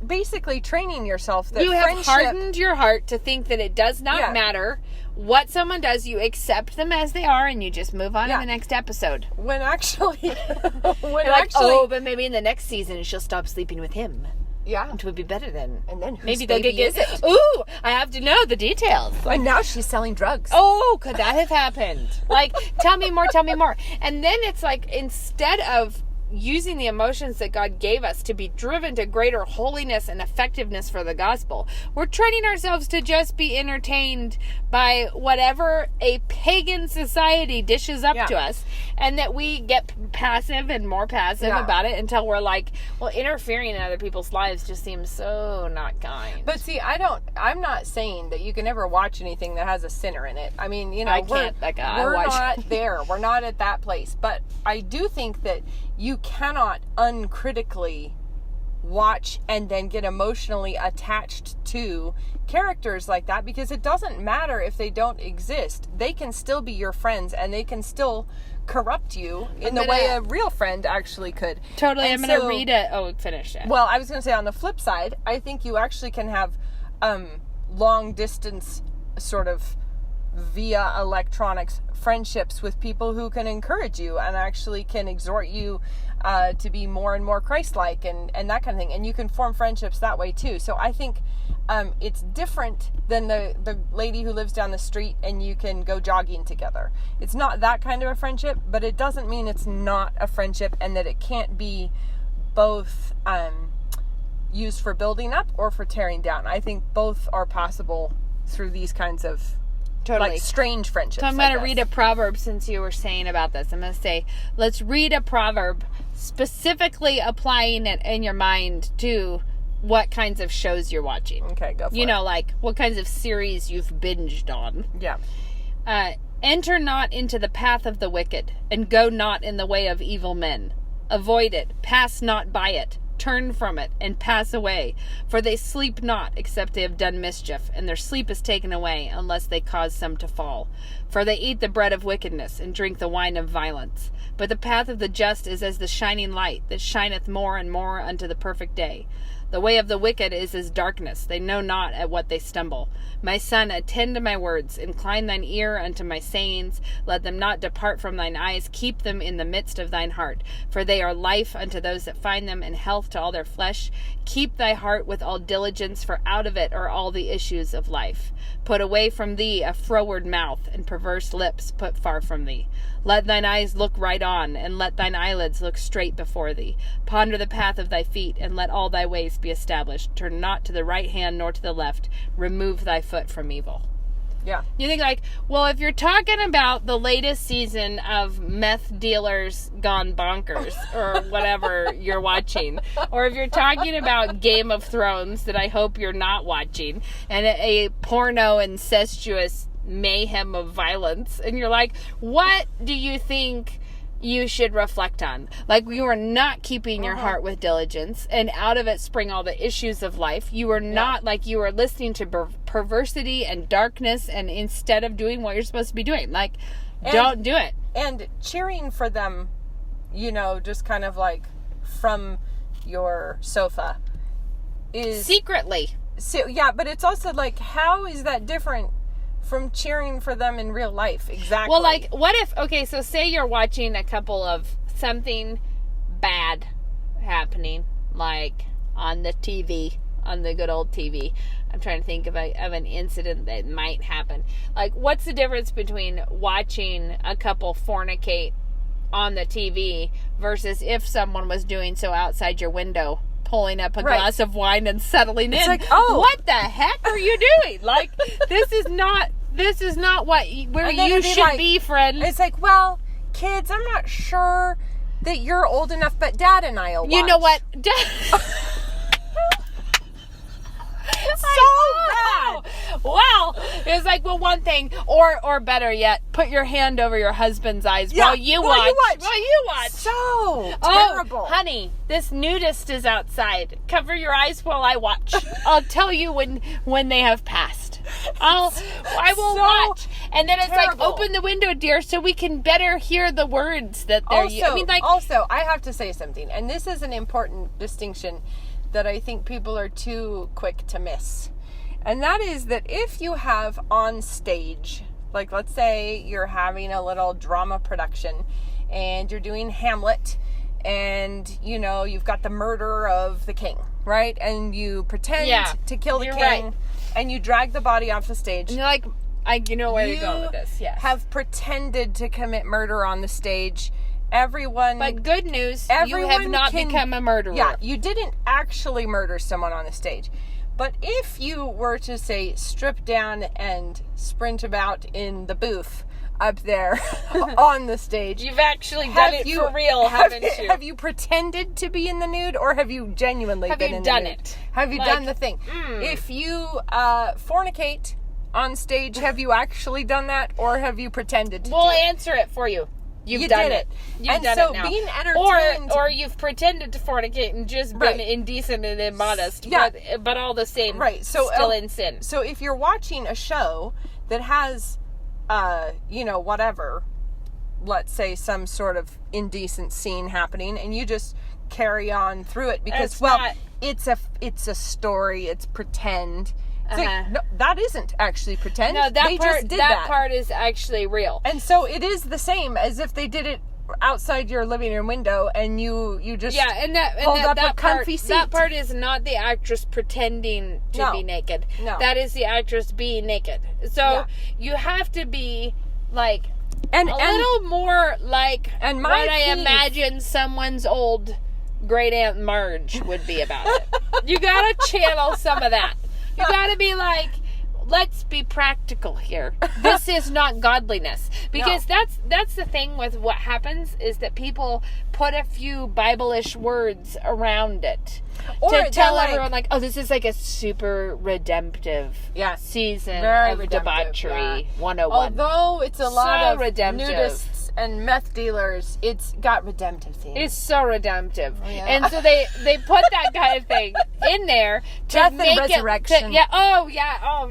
basically training yourself that you have hardened your heart to think that it does not matter what someone does. You accept them as they are and you just move on to the next episode. When actually oh, but maybe in the next season she'll stop sleeping with him. Yeah. It would be better then. And then maybe they'll get it. Ooh, I have to know the details. And now she's selling drugs. Oh, could that have happened? Like, tell me more. And then it's like, instead of using the emotions that God gave us to be driven to greater holiness and effectiveness for the gospel, we're training ourselves to just be entertained by whatever a pagan society dishes up to us, and that we get passive and more passive about it until we're like, well, interfering in other people's lives just seems so not kind. But see, I'm not saying that you can ever watch anything that has a sinner in it. I mean, we're not there. We're not at that place. But I do think that you cannot uncritically watch and then get emotionally attached to characters like that, because it doesn't matter if they don't exist. They can still be your friends and they can still corrupt you in the way a real friend actually could. Totally. And I'm going to read it. Oh, finish it. Well, I was going to say, on the flip side, I think you actually can have long distance sort of via electronics friendships with people who can encourage you and actually can exhort you to be more and more Christ-like and that kind of thing. And you can form friendships that way too. So I think it's different than the lady who lives down the street and you can go jogging together. It's not that kind of a friendship, but it doesn't mean it's not a friendship and that it can't be both used for building up or for tearing down. I think both are possible through these kinds of like strange friendships. So I'm going to read a proverb since you were saying about this. I'm going to say, let's read a proverb specifically applying it in your mind to what kinds of shows you're watching. Okay, go for it. Like what kinds of series you've binged on. Yeah. Enter not into the path of the wicked, and go not in the way of evil men. Avoid it, pass not by it. Turn from it, and pass away. For they sleep not, except they have done mischief, and their sleep is taken away, unless they cause some to fall. For they eat the bread of wickedness, and drink the wine of violence. But the path of the just is as the shining light, that shineth more and more unto the perfect day. The way of the wicked is as darkness, they know not at what they stumble. My son, attend to my words, incline thine ear unto my sayings, let them not depart from thine eyes, keep them in the midst of thine heart, for they are life unto those that find them, and health to all their flesh. Keep thy heart with all diligence, for out of it are all the issues of life. Put away from thee a froward mouth, and perverse lips put far from thee. Let thine eyes look right on, and let thine eyelids look straight before thee. Ponder the path of thy feet, and let all thy ways be established. Turn not to the right hand nor to the left. Remove thy foot from evil. Yeah. You think like, well, if you're talking about the latest season of Meth Dealers Gone Bonkers or whatever you're watching, or if you're talking about Game of Thrones that I hope you're not watching, and a porno incestuous mayhem of violence, and you're like, what do you think you should reflect on? Like, you are not keeping your heart with diligence, and out of it spring all the issues of life. You are not, like, you are listening to perversity and darkness, and instead of doing what you're supposed to be doing, like, don't do it. And cheering for them, you know, just kind of like from your sofa is Secretly. so, yeah, but it's also like, how is that different from cheering for them in real life? Exactly. Well, like, what if, okay, so say you're watching a couple of something bad happening, like on the TV, on the good old TV. I'm trying to think of an incident that might happen. Like, what's the difference between watching a couple fornicate on the TV versus if someone was doing so outside your window, pulling up a glass of wine and settling in? like, oh, what the heck are you doing? Like, this is not where you should be, friend. It's like, well, kids, I'm not sure that you're old enough, but Dad and I'll watch. You know what? So bad. Wow. It's like, well, one thing, or better yet, put your hand over your husband's eyes while you watch. So terrible. Oh, honey, this nudist is outside. Cover your eyes while I watch. I'll tell you when they have passed. I will watch. And then it's terrible. like, open the window, dear, so we can better hear the words that they're using. I mean, like, also, I have to say something, and this is an important distinction that I think people are too quick to miss. And that is that if you have on stage, like, let's say you're having a little drama production and you're doing Hamlet, and, you know, you've got the murder of the king, right? And you pretend to kill the king, right. and you drag the body off the stage. And you're like, you know where you're going with this, yes. Have pretended to commit murder on the stage. Everyone... But good news, you everyone have not become a murderer. Yeah, you didn't actually murder someone on the stage. But if you were to, say, strip down and sprint about in the booth up there on the stage... You've actually done it for real, haven't you? Have you pretended to be in the nude, or have you genuinely been in the nude? Have you done it? Have you done the thing? If you fornicate on stage, have you actually done that, or have you pretended to We'll do it? answer it for you. You did done it. You've and done so it now. Being entertained, or you've pretended to fornicate and just been indecent and immodest, but all the same, so still in sin. So if you're watching a show that has, you know, whatever, let's say some sort of indecent scene happening, and you just carry on through it because, it's a story, it's pretend. It's like, no, that isn't actually pretend. No, that part is actually real. And so it is the same as if they did it outside your living room window, and you just hold up a comfy seat. That part is not the actress pretending to be naked. No. That is the actress being naked. So you have to be like a little more like what I imagine someone's old great aunt Marge would be about it. You gotta channel some of that. You gotta be like, let's be practical here. This is not godliness. Because that's the thing with what happens is that people put a few Bible-ish words around it. Or to tell everyone, like, oh, this is like a super redemptive season of debauchery 101. Although it's a lot of redemptive. Nudists and meth dealers, it's got redemptive themes. It's so redemptive. Oh, yeah. And so they put that kind of thing in there to Death make and resurrection.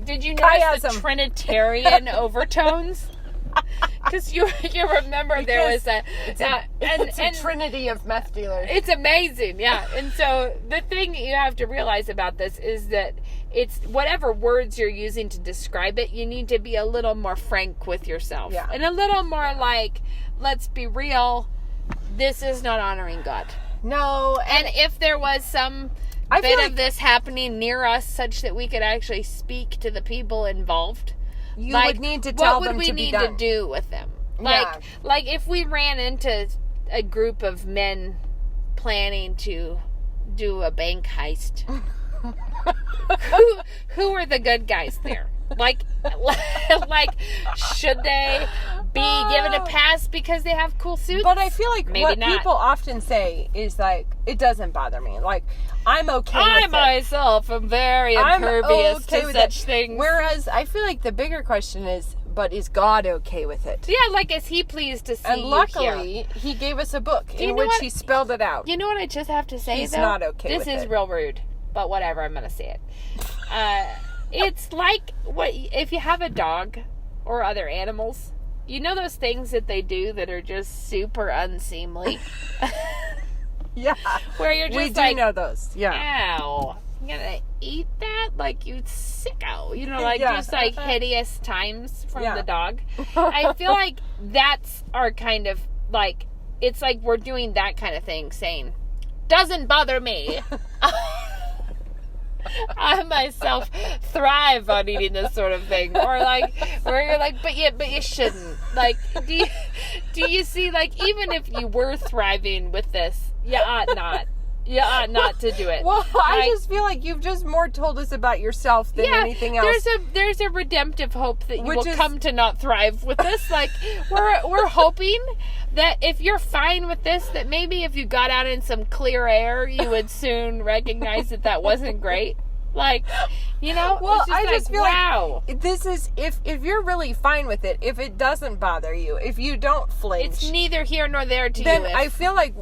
Did you notice the Trinitarian overtones? Because you remember there was it's a trinity of meth dealers. It's amazing, yeah. And so the thing you have to realize about this is that it's whatever words you're using to describe it, you need to be a little more frank with yourself. Yeah. And a little more like, let's be real, this is not honoring God. No. And if there was some bit of this happening near us such that we could actually speak to the people involved, you would need to tell them to be done. What would we need to do with them? Like if we ran into a group of men planning to do a bank heist, who are the good guys there? Like should they be given a pass because they have cool suits? But I feel like Maybe what not. people often say is like, it doesn't bother me. Like, I'm okay with I it. myself am very I'm impervious okay to with such it. things. Whereas I feel like the bigger question is, but is God okay with it? Yeah, like, is he pleased to see And you luckily, here? he gave us a book you in know which what? he spelled it out. You know what I just have to say, He's though? not okay This with is it. real rude, but whatever, I'm going to say it. It's like what if you have a dog or other animals. You know those things that they do that are just super unseemly? Yeah. Where you're just We do like, know those. Yeah. ow, I'm gonna eat that? Like, you sicko. You know, like, Yeah. just like hideous times from Yeah. the dog. I feel like that's our kind of, like, it's like we're doing that kind of thing, saying, doesn't bother me. I myself thrive on eating this sort of thing. Or like, where you're like, but you shouldn't. Like, do you see, like, even if you were thriving with this, you ought not. You ought not to do it. Well, I Like, just feel like you've just more told us about yourself than anything else. There's a redemptive hope that you Which will is- come to not thrive with this. Like, we're hoping that if you're fine with this, that maybe if you got out in some clear air, you would soon recognize that wasn't great. Like, you know, Well, it's just I like, just feel wow. like this is, if you're really fine with it, if it doesn't bother you, if you don't flinch, It's neither here nor there to then you. I feel like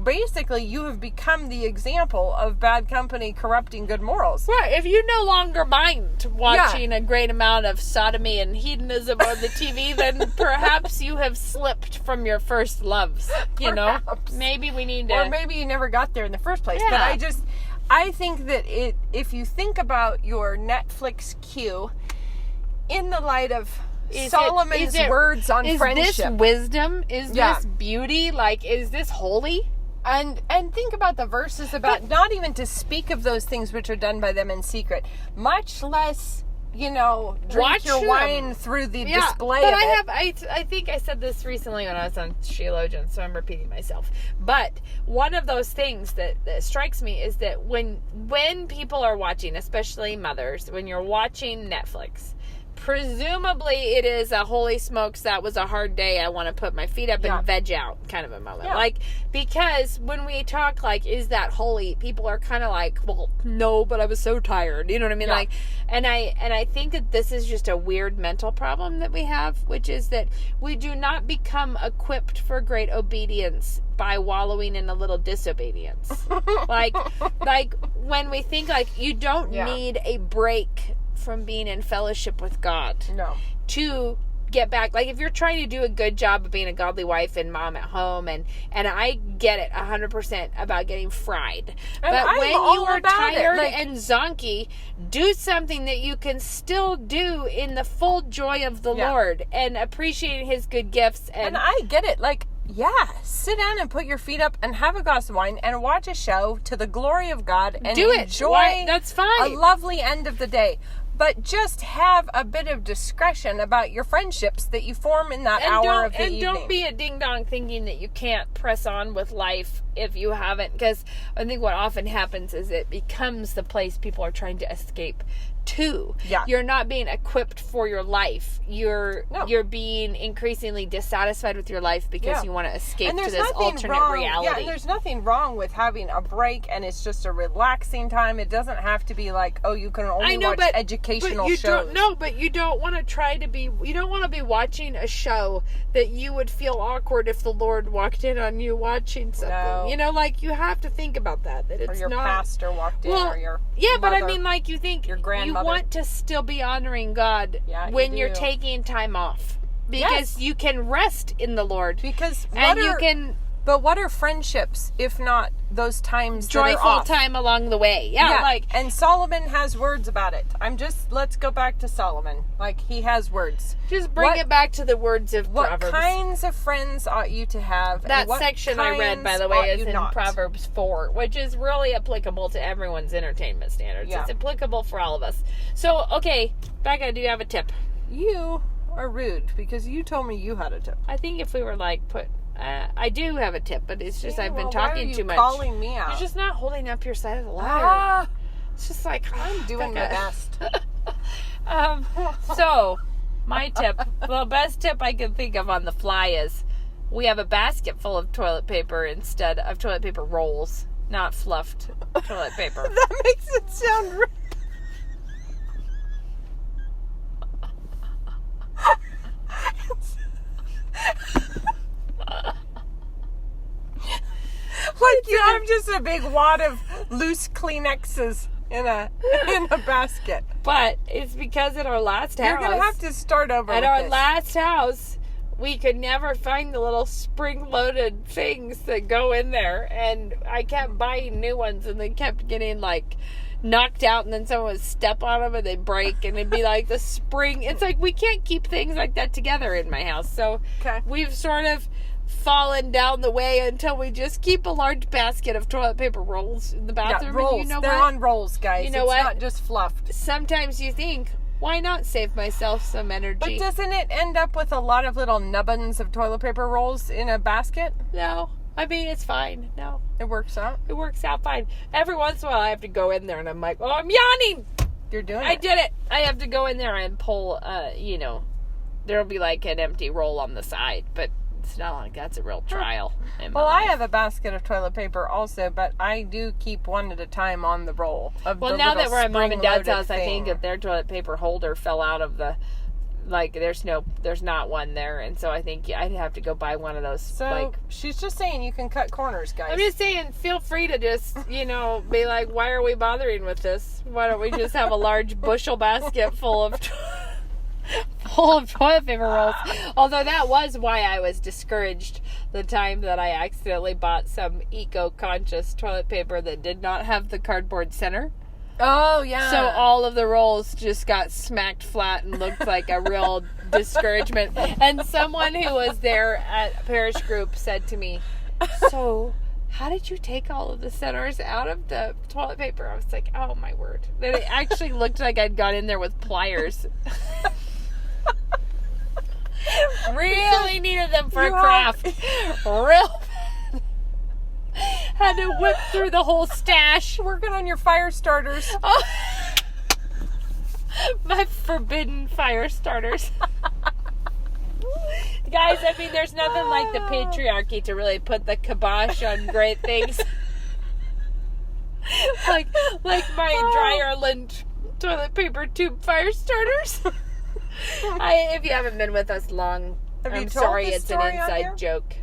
basically you have become the example of bad company corrupting good morals. Right, if you no longer mind watching a great amount of sodomy and hedonism on the TV, then perhaps you have slipped from your first loves. You know, Perhaps. maybe we need to. Or maybe you never got there in the first place. But Yeah. I think that if you think about your Netflix queue in the light of Solomon's words on friendship. Is this wisdom? Is Yeah. this beauty? Like, is this holy? And think about the verses about not even to speak of those things which are done by them in secret, much less, drink Watch your them. wine through the display but of it. I think I said this recently when I was on Sheologian, so I'm repeating myself. But one of those things that strikes me is that when people are watching, especially mothers, when you're watching Netflix, presumably it is a holy smokes, that was a hard day, I want to put my feet up Yeah. and veg out kind of a moment. Yeah. Like, because when we talk, like, is that holy, people are kind of like, well, no, but I was so tired. You know what I mean? Yeah. Like, and I think that this is just a weird mental problem that we have, which is that we do not become equipped for great obedience by wallowing in a little disobedience. like when we think, like, you don't Yeah. need a break from being in fellowship with God No. to get back. Like, if you're trying to do a good job of being a godly wife and mom at home, and I get it 100% about getting fried, And but I'm when all you are about it. tired Like- and zonky, do something that you can still do in the full joy of the Yeah. Lord and appreciating his good gifts. And I get it. Like, yeah, sit down and put your feet up and have a glass of wine and watch a show to the glory of God and Do it. enjoy Why? That's fine. a lovely end of the day. But just have a bit of discretion about your friendships that you form in that hour of the evening. Don't be a ding dong thinking that you can't press on with life if you haven't, because I think what often happens is it becomes the place people are trying to escape to. Yeah. You're not being equipped for your life. No. You're being increasingly dissatisfied with your life because Yeah. you want to escape And to there's this nothing alternate wrong. reality. Yeah, and there's nothing wrong with having a break, and it's just a relaxing time. It doesn't have to be like, oh, you can only watch educational but you shows. Don't, no, but you don't want to try to be. You don't want to be watching a show that you would feel awkward if the Lord walked in on you watching something. No. You know, like, you have to think about that. That it's Or your not. pastor walked in, Well, or your yeah, but I mother. mean, like, you think your you grandmother. want to still be honoring God Yeah, you when you're do. taking time off, because Yes. you can rest in the Lord, Because and you can But what are friendships if not those times that are joyful off? time along the way. Yeah, like. and Solomon has words about it. Let's go back to Solomon. Like, he has words. Just bring What- it back to the words of What Proverbs. kinds of friends ought you to have? and That what section I read, by kinds the way, ought is you in not? Proverbs 4, which is really applicable to everyone's entertainment standards. Yeah. It's applicable for all of us. So, okay, Becca, do you have a tip? You or rude? Because you told me you had a tip. I think if we were like I do have a tip, but it's just I've been talking too much. Calling me out. You're just not holding up your side of the ladder. It's just like I'm doing my best. So, my tip, the best tip I can think of on the fly is we have a basket full of toilet paper instead of toilet paper rolls, not fluffed toilet paper. That makes it sound like you have just a big wad of loose Kleenexes in a basket. But it's because at our last house, You're gonna have to start over. At with our this. last house, we could never find the little spring-loaded things that go in there, and I kept buying new ones, and they kept getting like knocked out, and then someone would step on them and they break, and it'd be like the spring. It's like we can't keep things like that together in my house, so we've sort of fallen down the way until we just keep a large basket of toilet paper rolls in the bathroom. Yeah, rolls. And you know They're what? on rolls, guys. You know it's what? not just fluffed. Sometimes you think, why not save myself some energy? But doesn't it end up with a lot of little nubbins of toilet paper rolls in a basket? No. I mean, it's fine. No. It works out. It works out fine. Every once in a while, I have to go in there and I'm like, oh, I'm yawning. You're doing it. I did it. I have to go in there and pull, there'll be like an empty roll on the side, but it's not like that's a real trial. Well, I have a basket of toilet paper also, but I do keep one at a time on the roll. Well, now that we're at Mom and Dad's house, I think that their toilet paper holder fell out of the, like, there's not one there, and so I think I'd have to go buy one of those. So, she's just saying you can cut corners, guys. I'm just saying, feel free to just, be like, why are we bothering with this? Why don't we just have a large bushel basket full of toilet paper rolls? Although that was why I was discouraged the time that I accidentally bought some eco-conscious toilet paper that did not have the cardboard center. Oh, yeah. So all of the rolls just got smacked flat and looked like a real discouragement. And someone who was there at Parish Group said to me, so how did you take all of the centers out of the toilet paper? I was like, oh my word. That it actually looked like I'd gone in there with pliers. Really needed them for a craft. Real had to whip through the whole stash. Working on your fire starters. Oh. My forbidden fire starters. Guys, I mean, there's nothing like the patriarchy to really put the kibosh on great things. like my Dryerland toilet paper tube fire starters. If you haven't been with us long, I'm sorry, it's an inside joke.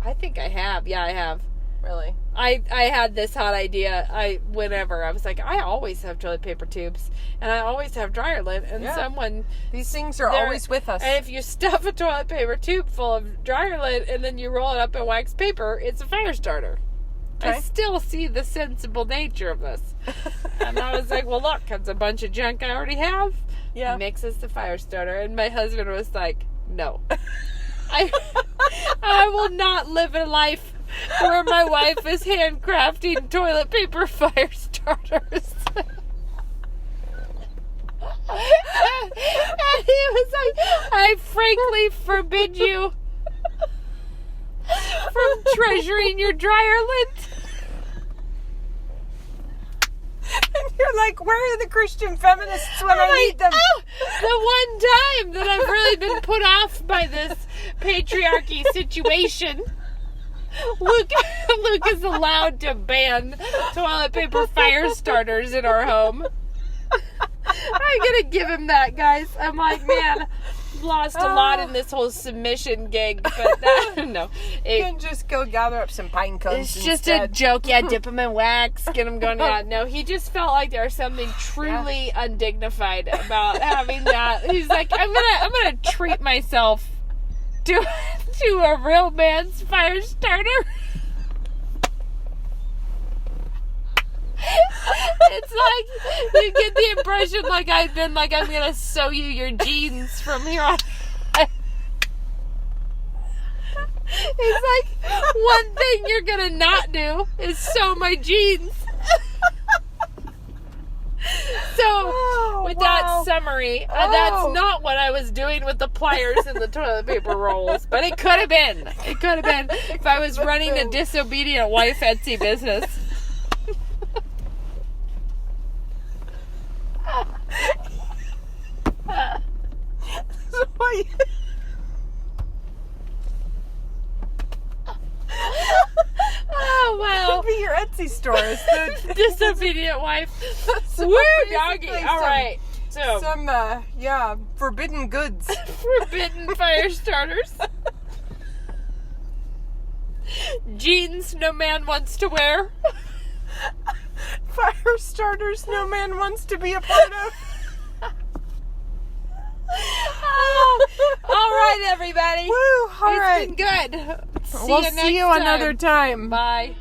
I think I have. Yeah, I have. Really? I had this hot idea. I was like, I always have toilet paper tubes, and I always have Dryerland, and these things are always with us. And if you stuff a toilet paper tube full of Dryerland and then you roll it up in wax paper, it's a fire starter. Okay. I still see the sensible nature of this. And I was like, well, look, it's a bunch of junk I already have. Yeah. Mixes the fire starter. And my husband was like, no. I will not live a life where my wife is handcrafting toilet paper fire starters. And he was like, I frankly forbid you from treasuring your Dryerland. And you're like, where are the Christian feminists when I need them? Oh, the one time that I've really been put off by this patriarchy situation, Luke is allowed to ban toilet paper fire starters in our home. I'm gonna give him that, guys. I'm like, man, lost a lot in this whole submission gig, but no. You can just go gather up some pine cones. It's just a joke. Yeah, dip them in wax, get them going. Yeah, no, he just felt like there was something truly undignified about having that. He's like, I'm gonna treat myself to a real man's fire starter. It's like you get the impression like I've been like, I'm gonna sew you your jeans from here on. It's like, one thing you're gonna not do is sew my jeans. So with wow. that summary. Oh. That's not what I was doing with the pliers and the toilet paper rolls, but it could have been. It could have been if I was running a disobedient wife Etsy business. Oh, wow. Could be your Etsy store. Is the Disobedient wife. So Woo, basically doggy. All right. So, some forbidden goods. forbidden fire starters. Jeans no man wants to wear. Fire starters no man wants to be a part of. Oh, all right, everybody. Woo! All right. It's been good. We'll see you next another time. Bye.